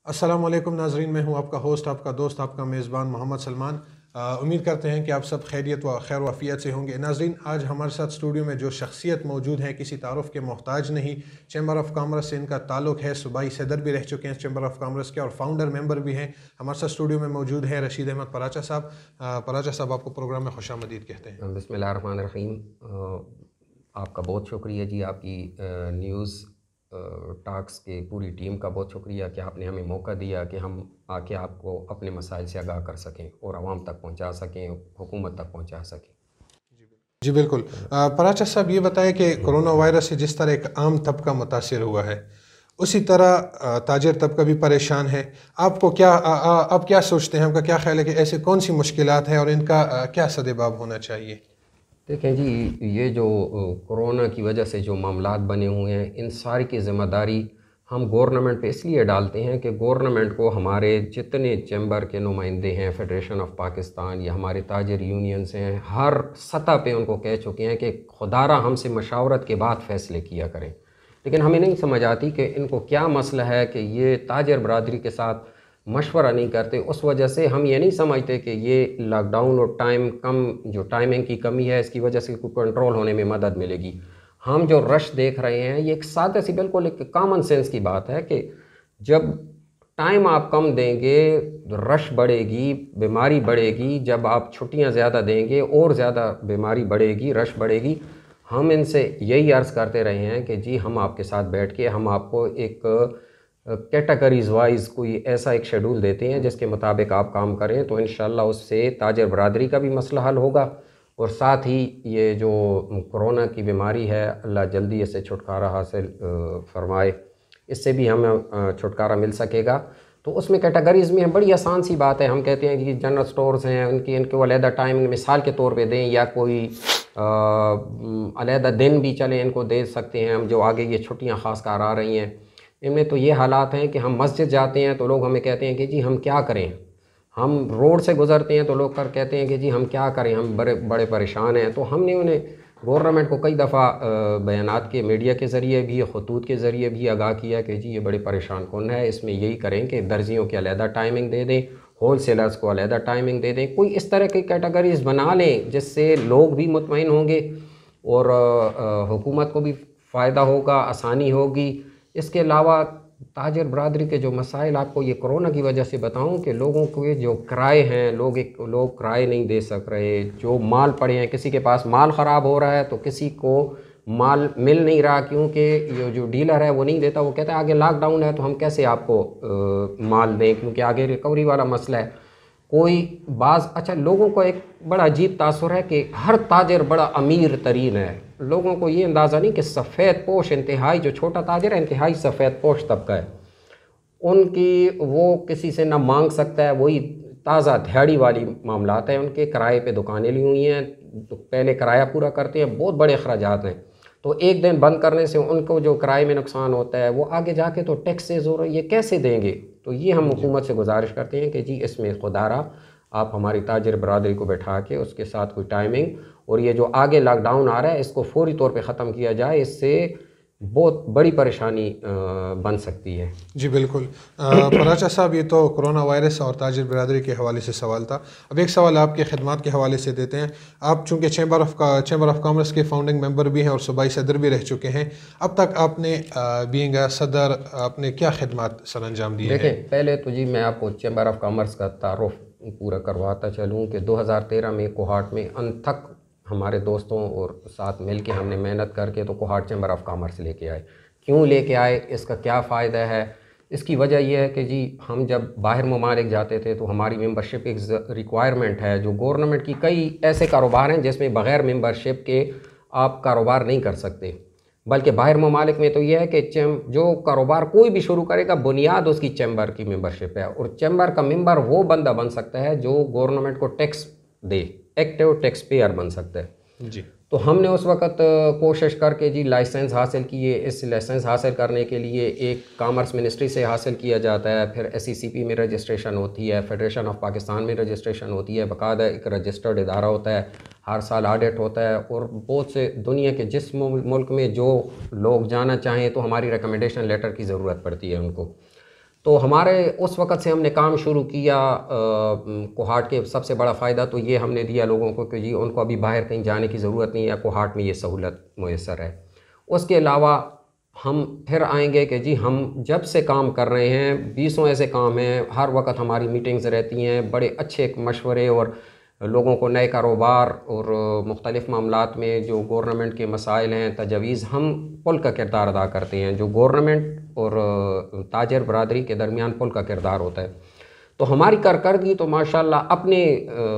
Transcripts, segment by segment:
अस्सलाम वालेकुम नाजरीन, मैं हूं आपका होस्ट, आपका दोस्त, आपका मेज़बान मोहम्मद सलमान। उम्मीद करते हैं कि आप सब खैरियत व खैर वाफ़ियत से होंगे। नाजरीन, आज हमारे साथ स्टूडियो में जो शख्सियत मौजूद है किसी तारुफ़ के मोहताज नहीं। चैम्बर ऑफ कॉमर्स से इनका ताल्लुक़ है, सूबाई सदर भी रह चुके हैं चैम्बर ऑफ कॉमर्स के और फाउंडर मेंबर भी हैं। हमारे साथ स्टूडियो में मौजूद है रशीद अहमद पराचा साहब। पराचा साहब, आपको प्रोग्राम में खुशामदीद कहते हैं। बिस्मिल्लाहिर्रहमानिर्रहीम। आपका बहुत शुक्रिया जी, आपकी न्यूज़ टॉक्स की पूरी टीम का बहुत शुक्रिया कि आपने हमें मौका दिया कि हम आके आपको अपने मसाइल से आगाह कर सकें और आवाम तक पहुंचा सकें, हुकूमत तक पहुंचा सकें। जी बिल्कुल। पराचा साहब, ये बताएं कि कोरोना वायरस से जिस तरह एक आम तबका मुतासिर हुआ है, उसी तरह ताजिर तबका भी परेशान है। आपको क्या आप क्या सोचते हैं, आपका क्या ख्याल है कि ऐसे कौन सी मुश्किलात हैं और इनका क्या सद्भाव होना चाहिए? देखें जी, ये जो कोरोना की वजह से जो मामलात बने हुए हैं, इन सारी की ज़िम्मेदारी हम गवर्नमेंट पे इसलिए डालते हैं कि गवर्नमेंट को हमारे जितने चैम्बर के नुमाइंदे हैं, फेडरेशन ऑफ पाकिस्तान या हमारे ताजिर यूनियंस हैं, हर सतह पे उनको कह चुके हैं कि खुदारा हमसे मशावरत के बाद फ़ैसले किया करें। लेकिन हमें नहीं समझ आती कि इनको क्या मसला है कि ये ताजिर बरादरी के साथ मशवरा नहीं करते। उस वजह से हम ये नहीं समझते कि ये लॉकडाउन और जो टाइमिंग की कमी है, इसकी वजह से कोई कंट्रोल होने में मदद मिलेगी। हम जो रश देख रहे हैं, ये एक सादा सी बिल्कुल एक कॉमन सेंस की बात है कि जब टाइम आप कम देंगे रश बढ़ेगी, बीमारी बढ़ेगी। जब आप छुट्टियां ज़्यादा देंगे और ज़्यादा बीमारी बढ़ेगी, रश बढ़ेगी। हम इनसे यही अर्ज़ करते रहे हैं कि जी, हम आपके साथ बैठ के हम आपको एक कैटेगरीज़ वाइज कोई ऐसा एक शेड्यूल देते हैं जिसके मुताबिक आप काम करें, तो इंशाल्लाह उससे ताजिर बरादरी का भी मसला हल होगा और साथ ही ये जो कोरोना की बीमारी है, अल्लाह जल्दी इससे छुटकारा हासिल फरमाए, इससे भी हमें छुटकारा मिल सकेगा। तो उसमें कैटेगरीज़ में बड़ी आसान सी बात है। हम कहते हैं कि जनरल स्टोर्स हैं, इनको अलहदा टाइम मिसाल के तौर पे दें, या कोई अलहदा दिन भी चले इनको दे सकते हैं हम, जो आगे ये छुट्टियाँ ख़ास कर आ रही हैं। इनमें तो ये हालात हैं कि हम मस्जिद जाते हैं तो लोग हमें कहते हैं कि जी हम क्या करें। हम रोड से गुज़रते हैं तो लोग कहते हैं कि जी हम क्या करें, हम बड़े बड़े परेशान हैं। तो हमने उन्हें गवर्नमेंट को कई दफ़ा बयानात के मीडिया के ज़रिए भी, खतूत के ज़रिए भी आगाह किया कि जी ये बड़े परेशान कौन है। इसमें यही करें कि दर्जियों की अलहदा टाइमिंग दे दें, होल सेलर्स को अलहदा टाइमिंग दे दें, कोई इस तरह की कैटेगरीज़ बना लें जिससे लोग भी मुतमईन होंगे और हुकूमत को भी फ़ायदा होगा, आसानी होगी। इसके अलावा ताजिर बरादरी के जो मसाइल आपको ये कोरोना की वजह से बताऊं कि लोगों के जो किराए हैं, लोग किराए नहीं दे सक रहे, जो माल पड़े हैं, किसी के पास माल ख़राब हो रहा है तो किसी को माल मिल नहीं रहा, क्योंकि ये जो डीलर है वो नहीं देता। वो कहता है आगे लॉकडाउन है तो हम कैसे आपको माल दें, क्योंकि आगे रिकवरी वाला मसला है। कोई अच्छा, लोगों को एक बड़ा अजीब तासुर है कि हर ताजिर बड़ा अमीर तरीन है। लोगों को ये अंदाज़ा नहीं कि सफ़ेद पोश इंतहाई, जो छोटा ताजिर है इंतहाई सफ़ेद पोश तबका है, उनकी वो किसी से ना मांग सकता है। वही ताज़ा दिहाड़ी वाली मामलात हैं, उनके किराए पे दुकानें ली हुई हैं, तो पहले किराया पूरा करते हैं, बहुत बड़े अखराजात हैं। तो एक दिन बंद करने से उनको जो किराए में नुकसान होता है वो आगे जाके तो टैक्सेस हो रहे, ये कैसे देंगे। तो ये हम हुकूमत से गुजारिश करते हैं कि जी इसमें खुदारा आप हमारी ताजिर बरादरी को बैठा के उसके साथ कोई टाइमिंग, और ये जो आगे लॉकडाउन आ रहा है इसको फौरी तौर पे ख़त्म किया जाए, इससे बहुत बड़ी परेशानी बन सकती है। जी बिल्कुल। पराचा साहब, ये तो कोरोना वायरस और ताजिर बरादरी के हवाले से सवाल था। अब एक सवाल आपके खिदमात के हवाले से देते हैं। आप चूँकि चैम्बर ऑफ कॉमर्स के फाउंडिंग मेंबर भी हैं और सूबाई सदर भी रह चुके हैं, अब तक आपने बीइंग सदर आपने क्या खिदमात सर अंजाम दिए हैं? देखें, पहले तो जी मैं आपको चैम्बर ऑफ कॉमर्स का तारुफ पूरा करवाता चलूँ कि 2013 में कोहाट में अनथक हमारे दोस्तों और साथ मिल के हमने मेहनत करके तो कोहाट चैम्बर ऑफ कॉमर्स लेके आए। क्यों लेके आए, इसका क्या फ़ायदा है? इसकी वजह यह है कि जी हम जब बाहर ममालिक जाते थे तो हमारी मेंबरशिप एक रिक्वायरमेंट है। जो गवर्नमेंट की कई ऐसे कारोबार हैं जिसमें बग़ैर मेंबरशिप के आप कारोबार नहीं कर सकते, बल्कि बाहर ममालिक में तो यह है कि जो कारोबार कोई भी शुरू करेगा बुनियाद उसकी चैम्बर की मेंबरशिप है, और चैम्बर का मेंबर वो बंदा बन सकता है जो गवर्नमेंट को टैक्स दे, एक्टिव टैक्स पेयर बन सकता है। जी। तो हमने उस वक़्त कोशिश करके जी लाइसेंस हासिल किए। इस लाइसेंस हासिल करने के लिए एक कॉमर्स मिनिस्ट्री से हासिल किया जाता है, फिर SECP में रजिस्ट्रेशन होती है, फेडरेशन ऑफ पाकिस्तान में रजिस्ट्रेशन होती है, बाकायदा एक रजिस्टर्ड इदारा होता है, हर साल ऑडिट होता है, और बहुत से दुनिया के जिस मुल्क में जो लोग जाना चाहें तो हमारी रिकमेंडेशन लेटर की ज़रूरत पड़ती है उनको। तो हमारे उस वक़्त से हमने काम शुरू किया। कोहाट के सबसे बड़ा फ़ायदा तो ये हमने दिया लोगों को कि जी उनको अभी बाहर कहीं जाने की ज़रूरत नहीं है, कोहाट में ये सहूलत मुयस्सर है। उसके अलावा हम फिर आएंगे कि जी हम जब से काम कर रहे हैं, बीसों ऐसे काम हैं, हर वक्त हमारी मीटिंग्स रहती हैं, बड़े अच्छे मशवरे और लोगों को नए कारोबार और मुख्तलिफ़ मामलात में जो गवर्नमेंट के मसाइल हैं, तजवीज़, हम पुल का किरदार अदा करते हैं। जो गवर्नमेंट और ताजर बरादरी के दरमियान पुल का किरदार होता है। तो हमारी कारकर्दगी तो माशाल्लाह अपने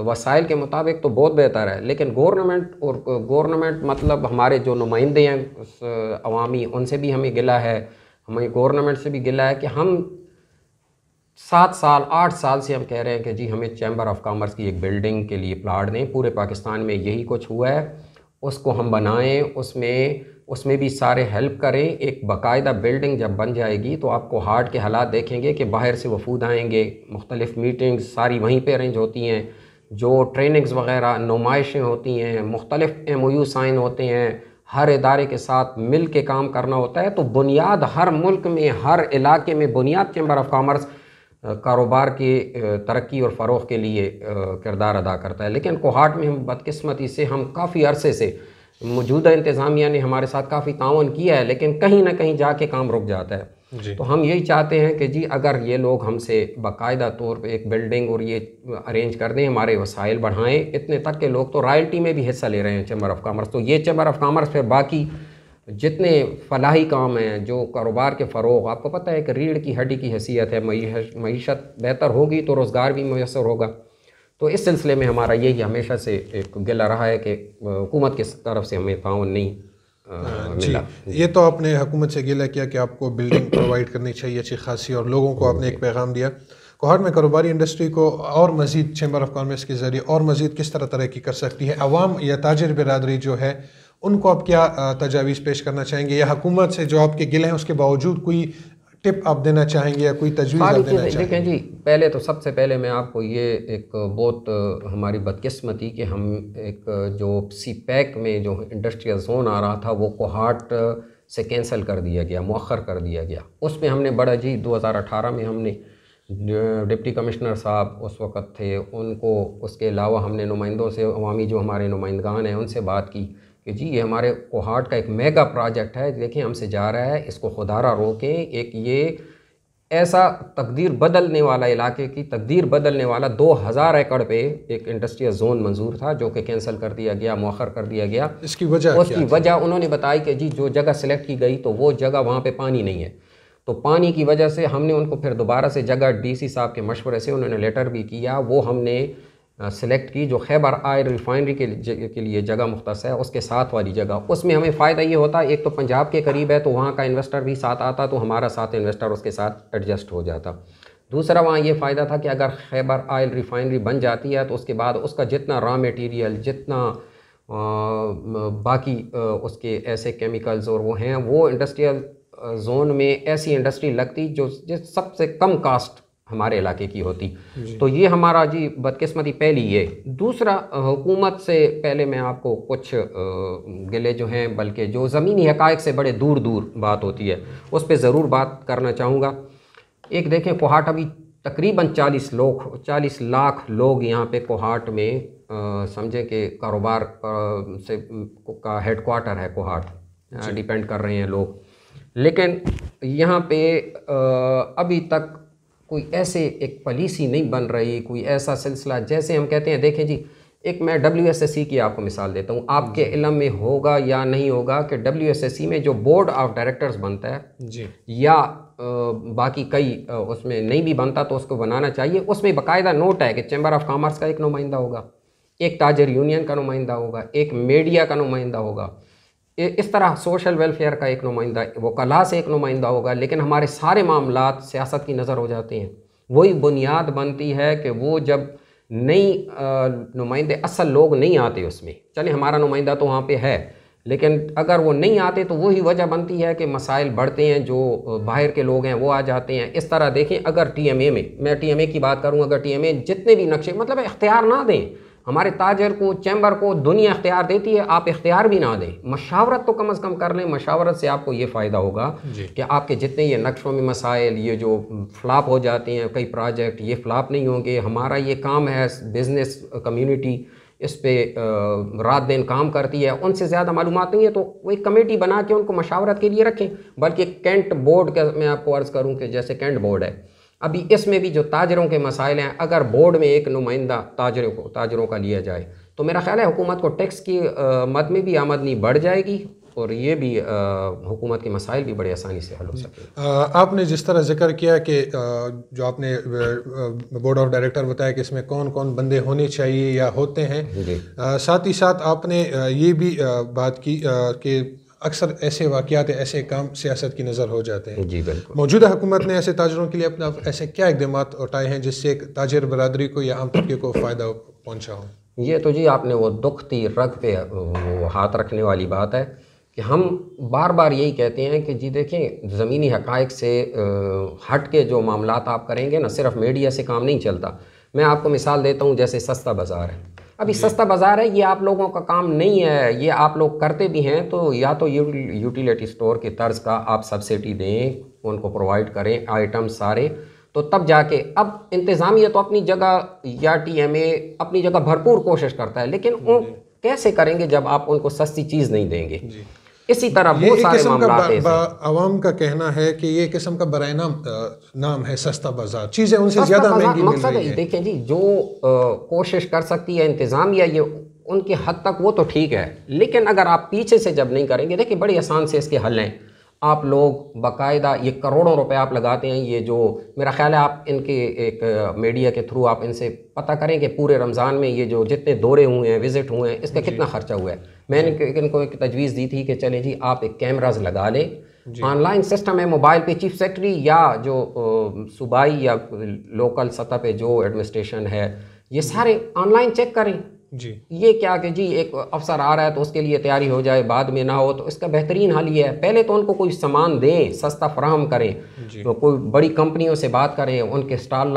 वसाइल के मुताबिक तो बहुत बेहतर है, लेकिन गवर्नमेंट मतलब हमारे जो नुमाइंदे हैं अवामी, उनसे भी हमें गिला है, हमें गवर्नमेंट से भी गिला है कि हम 7 साल 8 साल से हम कह रहे हैं कि जी हमें चैम्बर ऑफ कॉमर्स की एक बिल्डिंग के लिए प्लाट दें। पूरे पाकिस्तान में यही कुछ हुआ है, उसको हम बनाएं, उसमें भी सारे हेल्प करें। एक बाकायदा बिल्डिंग जब बन जाएगी तो आपको हार्ट के हालात देखेंगे कि बाहर से वफूद आएंगे, मुख्तलिफ़ मीटिंग्स सारी वहीं पे अरेंज होती हैं, जो ट्रेनिंग्स वगैरह नुमाइशें होती हैं, मुख्तलिफ़ MOU साइन होते हैं, हर इदारे के साथ मिल के काम करना होता है। तो बुनियाद हर मुल्क में, हर इलाके में बुनियाद चैम्बर ऑफ कॉमर्स कारोबार की तरक्की और फ़रोग़ के लिए किरदार अदा करता है। लेकिन कोहाट में हम बदकिस्मती से हम काफ़ी अरसे से मौजूदा इंतज़ामिया ने हमारे साथ काफ़ी ताउन किया है, लेकिन कहीं ना कहीं जाके काम रुक जाता है। तो हम यही चाहते हैं कि जी अगर ये लोग हमसे बाकायदा तौर पे एक बिल्डिंग और ये अरेंज कर दें, हमारे वसाइल बढ़ाएं। इतने तक के लोग तो रॉयल्टी में भी हिस्सा ले रहे हैं चैम्बर ऑफ कॉमर्स। तो ये चैम्बर ऑफ कॉमर्स फिर बाकी जितने फलाही काम हैं, जो कारोबार के फ़रोग़, आपको पता है कि रीढ़ की हड्डी की हैसियत है, मईशत बेहतर होगी तो रोज़गार भी मुयस्सर होगा। तो इस सिलसिले में हमारा यही हमेशा से एक गिला रहा है कि हुकूमत की तरफ से हमें ताउन नहीं मिला। ये तो आपने हुकूमत से गिला किया कि आपको बिल्डिंग प्रोवाइड करनी चाहिए अच्छी खासी, और लोगों को आपने एक पैगाम दिया। कोहाट में कारोबारी इंडस्ट्री को और मज़ीद चैम्बर ऑफ कॉमर्स के ज़रिए और मज़ीद किस तरह तरक्की कर सकती है? अवाम या ताजिर बिरादरी जो है उनको आप क्या तजावीज़ पेश करना चाहेंगे, या हुकूमत से जो आपके गिले हैं उसके बावजूद कोई टिप आप देना चाहेंगे या कोई तजवीज़ आप देना चाहेंगे? देखें जी, पहले तो सबसे पहले मैं आपको ये एक बहुत हमारी बदकिस्मती कि हम एक जो CPEC में जो इंडस्ट्रियल जोन आ रहा था वो कोहाट से कैंसिल कर दिया गया, मुअख्खर कर दिया गया। उसमें हमने बड़ा जी 2018 में हमने डिप्टी कमिश्नर साहब उस वक़्त थे, उनको, उसके अलावा हमने नुमाइंदों से, अवामी जो हमारे नुमाइंदगान हैं उनसे बात की कि जी ये हमारे कोहाट का एक मेगा प्रोजेक्ट है, देखिए हमसे जा रहा है, इसको खुदारा रोकें। एक ये ऐसा तकदीर बदलने वाला, इलाके की तकदीर बदलने वाला 2000 एकड़ पे एक इंडस्ट्रियल जोन मंजूर था जो कि कैंसिल कर दिया गया, मुअख्खर कर दिया गया। इसकी वजह उन्होंने बताई कि जी जो जगह सेलेक्ट की गई तो वो जगह वहाँ पे पानी नहीं है, तो पानी की वजह से हमने उनको फिर दोबारा से जगह DC साहब के मशवरे से उन्होंने लेटर भी किया, वो हमने सेलेक्ट की जो खैबर ऑयल रिफाइनरी के लिए जगह मुख्तस है, उसके साथ वाली जगह। उसमें हमें फ़ायदा ये होता, एक तो पंजाब के करीब है तो वहाँ का इन्वेस्टर भी साथ आता, तो हमारा साथ इन्वेस्टर उसके साथ एडजस्ट हो जाता। दूसरा वहाँ ये फ़ायदा था कि अगर खैबर ऑयल रिफाइनरी बन जाती है तो उसके बाद उसका जितना रॉ मटेरियल, जितना बाकी उसके ऐसे केमिकल्स और वो हैं, वो इंडस्ट्रियल जोन में ऐसी इंडस्ट्री लगती जो सबसे कम कास्ट हमारे इलाके की होती। तो ये हमारा जी बदकिस्मती पहली ये। दूसरा, हुकूमत से पहले मैं आपको कुछ गिले जो हैं, बल्कि जो ज़मीनी हक़ाइक़ से बड़े दूर दूर बात होती है उस पर ज़रूर बात करना चाहूँगा। एक देखें, कोहाट अभी तकरीबन 40 लाख लोग यहाँ पे कोहाट में समझे कि कारोबार से का हेडक्वार्टर है कोहाट, डिपेंड कर रहे हैं लोग। लेकिन यहाँ पे अभी तक कोई ऐसे एक पॉलिसी नहीं बन रही, कोई ऐसा सिलसिला, जैसे हम कहते हैं, देखें जी, एक मैं WSSC की आपको मिसाल देता हूँ, आपके इल्म में होगा या नहीं होगा कि WSSC में जो बोर्ड ऑफ डायरेक्टर्स बनता है जी, या बाकी कई उसमें नहीं भी बनता तो उसको बनाना चाहिए। उसमें बाकायदा नोट है कि चैम्बर ऑफ कॉमर्स का एक नुमाइंदा होगा, एक ताजर यूनियन का नुमाइंदा होगा, एक मीडिया का नुमाइंदा होगा, इस तरह सोशल वेलफेयर का एक नुमाइंदा, वकला से एक नुमाइंदा होगा। लेकिन हमारे सारे मामलात सियासत की नज़र हो जाते हैं। वही बुनियाद बनती है कि वो जब नई नुमाइंदे, असल लोग नहीं आते उसमें, चले हमारा नुमाइंदा तो वहाँ पे है, लेकिन अगर वो नहीं आते तो वही वजह बनती है कि मसाइल बढ़ते हैं, जो बाहर के लोग हैं वो आ जाते हैं। इस तरह देखें, अगर TMA में, मैं TMA की बात करूँ, अगर TMA जितने भी नक्शे, मतलब इख्तियार ना दें, हमारे ताजर को, चैम्बर को दुनिया इख्तियार देती है, आप इख्तियार भी ना दें, मशावरत तो कम अज़ कम कर लें। मशावरत से आपको ये फ़ायदा होगा कि आपके जितने ये नक्शों में मसाइल, ये जो फ्लॉप हो जाते हैं कई प्रोजेक्ट, ये फ्लॉप नहीं होंगे। हमारा ये काम है, बिज़नेस कम्युनिटी इस पे रात दिन काम करती है, उनसे ज़्यादा मालूमात नहीं है, तो वो एक कमेटी बना के उनको मशावरत के लिए रखें। बल्कि कैंट बोर्ड का मैं आपको अर्ज़ करूँ कि जैसे कैंट बोर्ड है, अभी इसमें भी जो ताजरों के मसाइल हैं, अगर बोर्ड में एक नुमाइंदा ताजरों का लिया जाए तो मेरा ख्याल है हुकूमत को टैक्स की मद में भी आमदनी बढ़ जाएगी और ये भी हुकूमत के मसाइल भी बड़े आसानी से हल हो सके। आपने जिस तरह जिक्र किया कि जो आपने बोर्ड ऑफ डायरेक्टर बताया कि इसमें कौन कौन बंदे होने चाहिए या होते हैं, साथ ही साथ आपने ये भी बात की कि अक्सर ऐसे वाक़यात, ऐसे काम सियासत की नज़र हो जाते हैं। जी बिल्कुल। मौजूदा हुकूमत ने ऐसे ताजरों के लिए अपना ऐसे क्या इक़दाम उठाए हैं जिससे एक ताजर बरादरी को या आम तबके को फ़ायदा पहुँचा हो? ये तो जी आपने वो दुखती रग पे वो हाथ रखने वाली बात है कि हम बार बार यही कहते हैं कि जी देखें, ज़मीनी हक़ाइक़ से हट के जो मामलात आप करेंगे ना, सिर्फ मीडिया से काम नहीं चलता। मैं आपको मिसाल देता हूँ, जैसे सस्ता बाज़ार है। अभी सस्ता बाज़ार है, ये आप लोगों का काम नहीं है, ये आप लोग करते भी हैं तो या तो यूटिलिटी स्टोर की तर्ज का आप सब्सिडी दें, उनको प्रोवाइड करें आइटम सारे, तो तब जाके। अब इंतज़ामिया तो अपनी जगह या TMA अपनी जगह भरपूर कोशिश करता है, लेकिन वो कैसे करेंगे जब आप उनको सस्ती चीज़ नहीं देंगे। इसी तरह बहुत सारे मामलात हैं। आवाम का कहना है कि ये किस्म का बराए नाम है सस्ता बाजार, चीज़ें उनसे ज़्यादा महंगी मिल रही हैं। देखें जी, जो कोशिश कर सकती है इंतज़ामिया, ये उनके हद तक वो तो ठीक है, लेकिन अगर आप पीछे से जब नहीं करेंगे, देखिए बड़ी आसान से इसके हल हैं। आप लोग बाकायदा ये करोड़ों रुपए आप लगाते हैं, ये जो मेरा ख्याल है आप इनके एक मीडिया के थ्रू आप इनसे पता करें कि पूरे रमज़ान में ये जो जितने दौरे हुए हैं, विज़िट हुए हैं, इसका कितना ख़र्चा हुआ है। मैंने इनको एक तजवीज़ दी थी कि चले जी आप एक कैमराज लगा लें, ऑनलाइन सिस्टम है मोबाइल पे, चीफ सेक्रेटरी या जो सूबाई या लोकल सतह पे जो एडमिनिस्ट्रेशन है, ये सारे ऑनलाइन चेक करें जी। ये क्या कि जी एक अफसर आ रहा है तो उसके लिए तैयारी हो जाए, बाद में ना हो, तो इसका बेहतरीन हल ये है, पहले तो उनको कोई सामान दें, सस्ता फराहम करें, तो कोई बड़ी कंपनियों से बात करें, उनके स्टॉल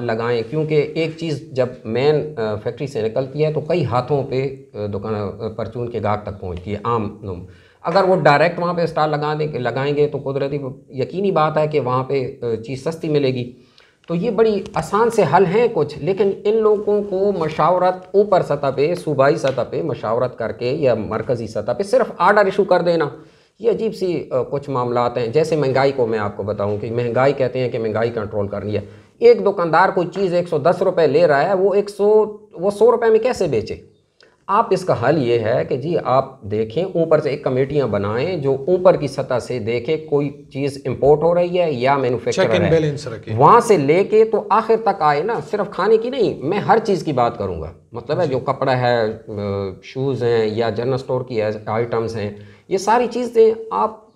लगाएं, क्योंकि एक चीज़ जब मेन फैक्ट्री से निकलती है तो कई हाथों पे दुकान परचून के गाहक तक पहुंचती है आम। अगर वो डायरेक्ट वहाँ पे स्टॉल लगाएंगे तो कुदरती यकीनी बात है कि वहाँ पे चीज़ सस्ती मिलेगी। तो ये बड़ी आसान से हल हैं कुछ, लेकिन इन लोगों को मशावरत ऊपर सतह पे, सूबाई सतह पे मशावरत करके या मरकज़ी सतह पे सिर्फ आर्डर इशू कर देना, ये अजीब सी कुछ मामलात हैं। जैसे महंगाई को मैं आपको बताऊं कि महंगाई कहते हैं कि महंगाई कंट्रोल करनी है। एक दुकानदार कोई चीज़ 110 रुपये ले रहा है, वो 100 रुपये में कैसे बेचे? आप इसका हल ये है कि जी आप देखें, ऊपर से एक कमेटियां बनाएं जो ऊपर की सतह से देखें कोई चीज़ इंपोर्ट हो रही है या मैन्युफैक्चरर है, वहाँ से लेके तो आखिर तक आए ना, सिर्फ खाने की नहीं, मैं हर चीज़ की बात करूँगा। मतलब है जो कपड़ा है, शूज़ हैं या जनरल स्टोर की आइटम्स हैं, ये सारी चीज़ें आप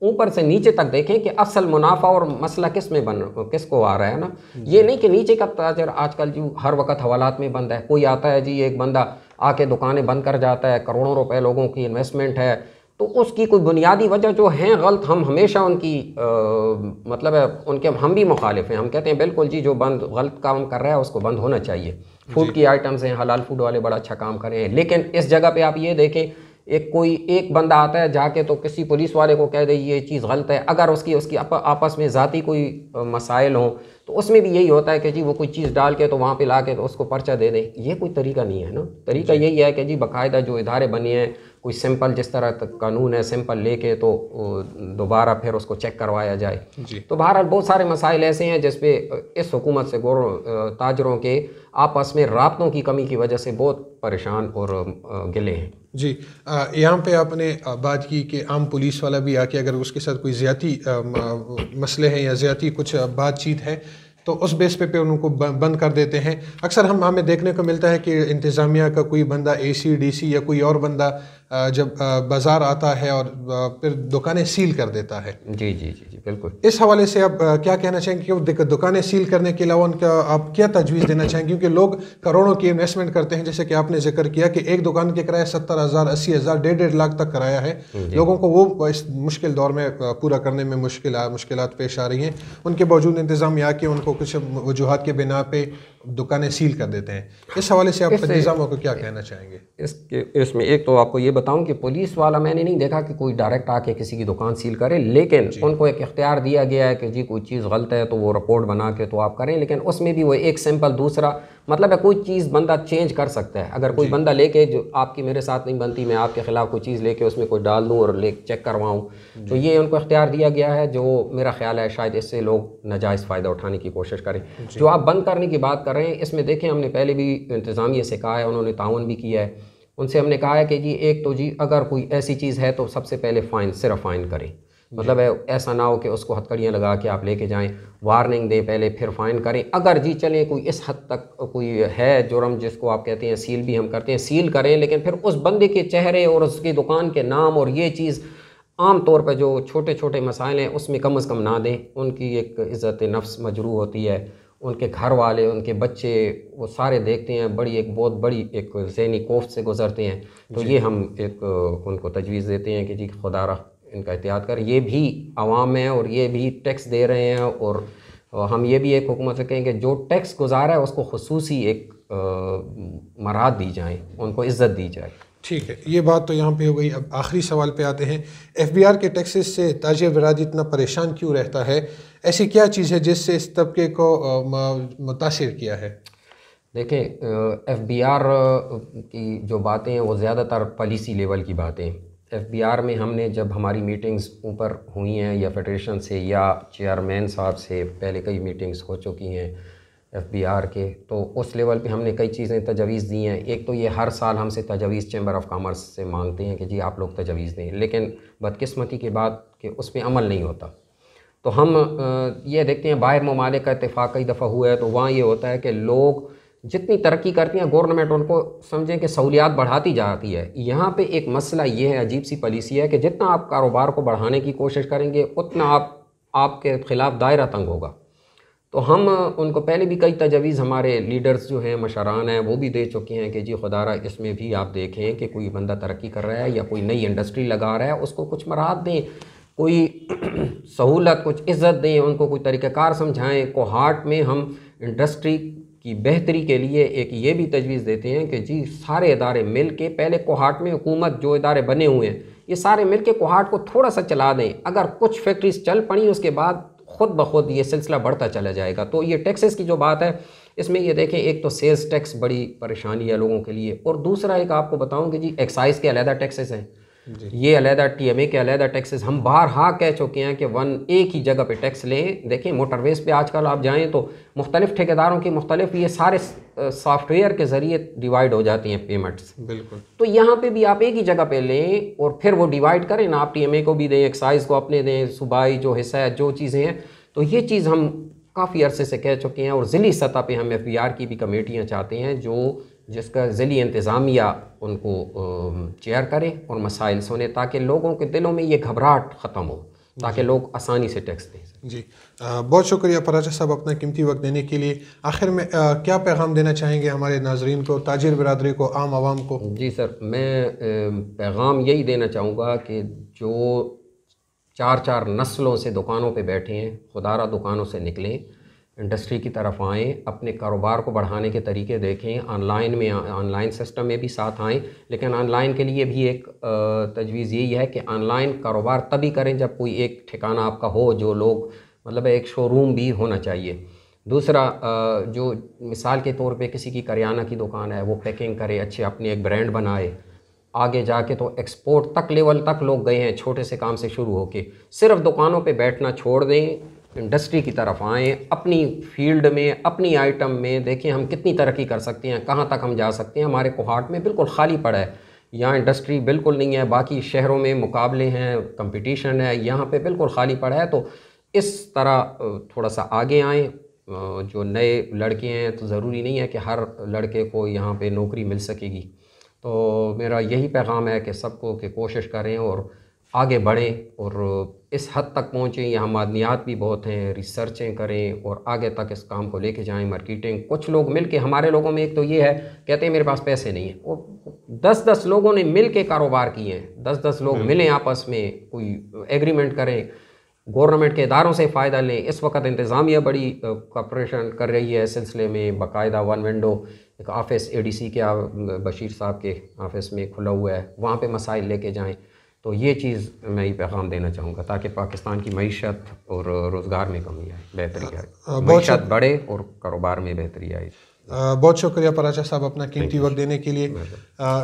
ऊपर से नीचे तक देखें कि असल मुनाफा और मसला किसको आ रहा है ना। ये नहीं कि नीचे का ताजर आजकल जो हर वक्त हवालात में बंद है, कोई आता है जी एक बंदा आके दुकानें बंद कर जाता है, करोड़ों रुपए लोगों की इन्वेस्टमेंट है, तो उसकी कोई बुनियादी वजह जो हैं गलत, हम हमेशा उनकी मतलब है उनके हम भी मुखालिफ हैं। हम कहते हैं बिल्कुल जी जो गलत काम कर रहा है उसको बंद होना चाहिए। फूड की आइटम्स हैं, हलाल फूड वाले बड़ा अच्छा काम कर रहे हैं, लेकिन इस जगह पे आप ये देखें एक बंदा आता है जाके तो किसी पुलिस वाले को कह दे ये चीज़ गलत है। अगर उसकी आपस में ज़ाती कोई मसाइल हों तो उसमें भी यही होता है कि जी वो कोई चीज़ डाल के तो वहाँ पे ला के तो उसको पर्चा दे दे। ये कोई तरीका नहीं है ना। तरीका यही है कि जी बाकायदा जो इदारे बने हैं, कोई सिंपल जिस तरह कानून है सिंपल लेके तो दोबारा फिर उसको चेक करवाया जाए। तो बहरहाल बहुत सारे मसाइल ऐसे हैं जिस पे इस हुकूमत से ताजरों के आपस में राब्तों की कमी की वजह से बहुत परेशान और गिले हैं। जी, यहाँ पे आपने बात की कि आम पुलिस वाला भी आके अगर उसके साथ कोई ज़्यादी मसले हैं या ज़्यादी कुछ बातचीत है तो उस बेस पे उनको बंद कर देते हैं। अक्सर हमें देखने को मिलता है कि इंतज़ामिया का कोई बंदा AC DC या कोई और बंदा जब बाज़ार आता है और फिर दुकानें सील कर देता है। जी जी जी जी बिल्कुल। इस हवाले से आप क्या कहना चाहेंगे कि दुकानें सील करने के अलावा उनका आप क्या तजवीज़ देना चाहेंगे? क्योंकि लोग करोड़ों की इन्वेस्टमेंट करते हैं, जैसे कि आपने जिक्र किया कि एक दुकान के किराया 70,000 80,000 1.5 लाख तक किराया है। लोगों को वो इस मुश्किल दौर में पूरा करने में मुश्किलात पेश आ रही हैं। उनके बावजूद इंतज़ामिया के उनको कुछ वजूहात के बिना पे दुकानें सील कर देते हैं। इस हवाले से आप इंतज़ामों को क्या कहना चाहेंगे? इसमें एक तो आपको ये बताऊं कि पुलिस वाला मैंने नहीं देखा कि कोई डायरेक्ट आके किसी की दुकान सील करे, लेकिन उनको एक इख्तियार दिया गया है कि जी कोई चीज़ गलत है तो वो रिपोर्ट बना के तो आप करें, लेकिन उसमें भी वो एक सिंपल दूसरा मतलब है कोई चीज़ बंदा चेंज कर सकता है। अगर कोई बंदा लेके जो आपकी मेरे साथ नहीं बनती, मैं आपके ख़िलाफ़ कोई चीज़ लेके उसमें कोई डाल दूँ और ले चेक करवाऊँ, तो ये उनको इख्तियार दिया गया है, जो मेरा ख्याल है शायद इससे लोग नाजायज़ फ़ायदा उठाने की कोशिश करें। जो आप बंद करने की बात कर रहे हैं, इसमें देखें हमने पहले भी इंतज़ामिया से कहा है, उन्होंने ताउन भी किया है, उनसे हमने कहा है कि जी एक तो जी अगर कोई ऐसी चीज़ है तो सबसे पहले फ़ाइन, सिर्फ फ़ाइन करें। मतलब है ऐसा ना हो कि उसको हथकड़ियाँ लगा के आप लेके जाएं, वार्निंग दें पहले फिर फ़ाइन करें। अगर जी चलें कोई इस हद तक कोई है जुर्म जिसको आप कहते हैं सील भी हम करते हैं, सील करें, लेकिन फिर उस बंदे के चेहरे और उसकी दुकान के नाम और ये चीज़ आम तौर पर जो छोटे छोटे मसाइल हैं उसमें कम से कम ना दें। उनकी एक इज़्ज़त नफ्स मजरू होती है, उनके घर वाले, उनके बच्चे, वो सारे देखते हैं, बड़ी एक बहुत बड़ी एक ज़हनी कोफ्त से गुज़रते हैं। तो ये हम एक उनको तजवीज़ देते हैं कि जी खुदारा इनका एहतियात कर। ये भी आवाम है और ये भी टैक्स दे रहे हैं, और हम ये भी एक हुकूमत से कहें कि जो टैक्स गुज़ारा है उसको खुसूसी एक मराद दी जाए, उनको इज़्ज़त दी जाए। ठीक है, ये बात तो यहाँ पे हो गई। अब आखिरी सवाल पे आते हैं। FBR के टैक्सेस से ताजिर बिरादरी इतना परेशान क्यों रहता है? ऐसी क्या चीज़ है जिससे इस तबके को मुतासिर किया है? देखें, FBR की जो बातें हैं वो ज़्यादातर पॉलिसी लेवल की बातें हैं। FBR में हमने जब हमारी मीटिंग्स ऊपर हुई हैं या फेडरेशन से या चेयरमैन साहब से पहले कई मीटिंग्स हो चुकी हैं FBR के, तो उस लेवल पे हमने कई चीज़ें तजवीज़ दी हैं। एक तो ये हर साल हमसे तजवीज़ चैम्बर ऑफ कॉमर्स से मांगते हैं कि जी आप लोग तजवीज़ दें, लेकिन बदकिस्मती की बात कि उस पर अमल नहीं होता। तो हम ये देखते हैं बाहर ममालिक का इत्तेफाक कई दफ़ा हुआ है, तो वहाँ ये होता है कि लोग जितनी तरक्की करती हैं गवर्नमेंट उनको समझें कि सहूलियात बढ़ाती जाती है। यहाँ पे एक मसला ये है, अजीब सी पॉलिसी है कि जितना आप कारोबार को बढ़ाने की कोशिश करेंगे उतना आपके ख़िलाफ़ दायरा तंग होगा। तो हम उनको पहले भी कई तजवीज़ हमारे लीडर्स जो हैं, मशरान हैं, वो भी दे चुके हैं कि जी खुदारा इसमें भी आप देखें कि कोई बंदा तरक्की कर रहा है या कोई नई इंडस्ट्री लगा रहा है, उसको कुछ मराहत दें, कोई सहूलत, कुछ इज़्ज़त दें, उनको कोई तरीक़ाकार समझाएँ। कोहाट में हम इंडस्ट्री की बेहतरी के लिए एक ये भी तजवीज़ देते हैं कि जी सारे इदारे मिल के, पहले कोहाट में हुकूमत जो इदारे बने हुए हैं ये सारे मिल के कोहाट को थोड़ा सा चला दें। अगर कुछ फैक्ट्रीज चल पड़ी उसके बाद ख़ुद ब खुद ये सिलसिला बढ़ता चला जाएगा। तो ये टैक्सेस की जो बात है इसमें ये देखें, एक तो सेल्स टैक्स बड़ी परेशानी है लोगों के लिए, और दूसरा एक आपको बताऊं कि जी एक्साइज़ के अलहदा टैक्सेस हैं, ये अलहदा, TMA के अलहदा टैक्सेस। हम बाहर हाँ कह चुके हैं कि एक ही जगह पे टैक्स लें। देखें मोटरवेज़ पे आजकल आप जाएं तो मुख्तलिफ़ ठेकेदारों की मुख्तलिफ ये सारे सॉफ्टवेयर के ज़रिए डिवाइड हो जाती हैं पेमेंट्स। बिल्कुल। तो यहाँ पे भी आप एक ही जगह पे लें और फिर वो डिवाइड करें ना, आप TMA को भी दें, एक्साइज़ को अपने दें, सूबाई जो हिस्सा है, जो चीज़ें हैं। तो ये चीज़ हम काफ़ी अरसे से कह चुके हैं, और ज़िली सतह पे हम FBR की भी कमेटियाँ चाहते हैं जिसका ज़िली इंतज़ामिया उनको चेयर करे और मसाइल सुने, ताकि लोगों के दिलों में ये घबराहट ख़त्म हो, ताकि लोग आसानी से टैक्स दें। जी, बहुत शुक्रिया फराचा साहब अपना कीमती वक्त देने के लिए। आखिर में क्या पैगाम देना चाहेंगे हमारे नाजरीन को, ताजिर बिरादरी को, आम आवाम को? जी सर, मैं पैगाम यही देना चाहूँगा कि जो 4-4 नस्लों से दुकानों पे बैठे हैं, खुदारा दुकानों से निकलें, इंडस्ट्री की तरफ आएँ, अपने कारोबार को बढ़ाने के तरीके देखें, ऑनलाइन सिस्टम में भी साथ आएँ। लेकिन ऑनलाइन के लिए भी एक तजवीज़ यही है कि ऑनलाइन कारोबार तभी करें जब कोई एक ठिकाना आपका हो, जो लोग मतलब एक शोरूम भी होना चाहिए। दूसरा, जो मिसाल के तौर पे किसी की करियाना की दुकान है, वो पैकिंग करे, अच्छे अपने एक ब्रांड बनाए, आगे जाके तो एक्सपोर्ट तक लेवल तक लोग गए हैं, छोटे से काम से शुरू होके। सिर्फ दुकानों पे बैठना छोड़ दें, इंडस्ट्री की तरफ आएँ, अपनी फील्ड में, अपनी आइटम में देखें हम कितनी तरक्की कर सकते हैं, कहाँ तक हम जा सकते हैं। हमारे कोहाट में बिल्कुल खाली पड़ा है, यहाँ इंडस्ट्री बिल्कुल नहीं है, बाकी शहरों में मुकाबले हैं, कंपटीशन है, यहाँ पे बिल्कुल खाली पड़ा है। तो इस तरह थोड़ा सा आगे आएँ। जो नए लड़के हैं तो ज़रूरी नहीं है कि हर लड़के को यहाँ पे नौकरी मिल सकेगी। तो मेरा यही पैगाम है कि सबको कि कोशिश करें और आगे बढ़ें और इस हद तक पहुँचें। यहाँ मादनियात भी बहुत हैं, रिसर्चें करें और आगे तक इस काम को लेके जाएं, मार्केटिंग। कुछ लोग मिल के, हमारे लोगों में एक तो ये है, कहते हैं मेरे पास पैसे नहीं है, और 10-10 लोगों ने मिल के कारोबार किए हैं, 10-10 लोग मिलें आपस में, कोई एग्रीमेंट करें, गवर्नमेंट के इदारों से फ़ायदा लें। इस वक्त इंतज़ामिया बड़ी कॉपरेशन कर रही है इस सिलसिले में, बाकायदा वन विंडो एक ऑफ़िस ADC के बशीर साहब के ऑफ़िस में खुला हुआ है, वहाँ पे मसाइल लेके जाएं। तो ये चीज़ मैं ये पैगाम देना चाहूँगा ताकि पाकिस्तान की मईशत और रोज़गार में कमी आए, बेहतरी आए, मईशत बढ़े और कारोबार में बेहतरी आए। बहुत शुक्रिया पराचा साहब अपना कीमती वक्त देने के लिए।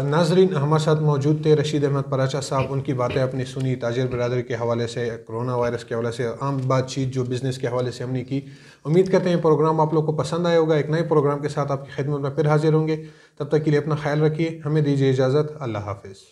नाजरीन, हमारे साथ मौजूद थे रशीद अहमद पराचा साहब। उनकी बातें अपनी सुनी ताजिर बरदरी के हवाले से, कोरोना वायरस के हवाले से, आम बातचीत जो बिज़नेस के हवाले से हमने की। उम्मीद करते हैं प्रोग्राम आप लोग को पसंद आया होगा। एक नए प्रोग्राम के साथ आपकी खिदमत में फिर हाजिर होंगे। तब तक के लिए अपना ख्याल रखिए। हमें दीजिए इजाज़त। अल्लाह हाफिज़।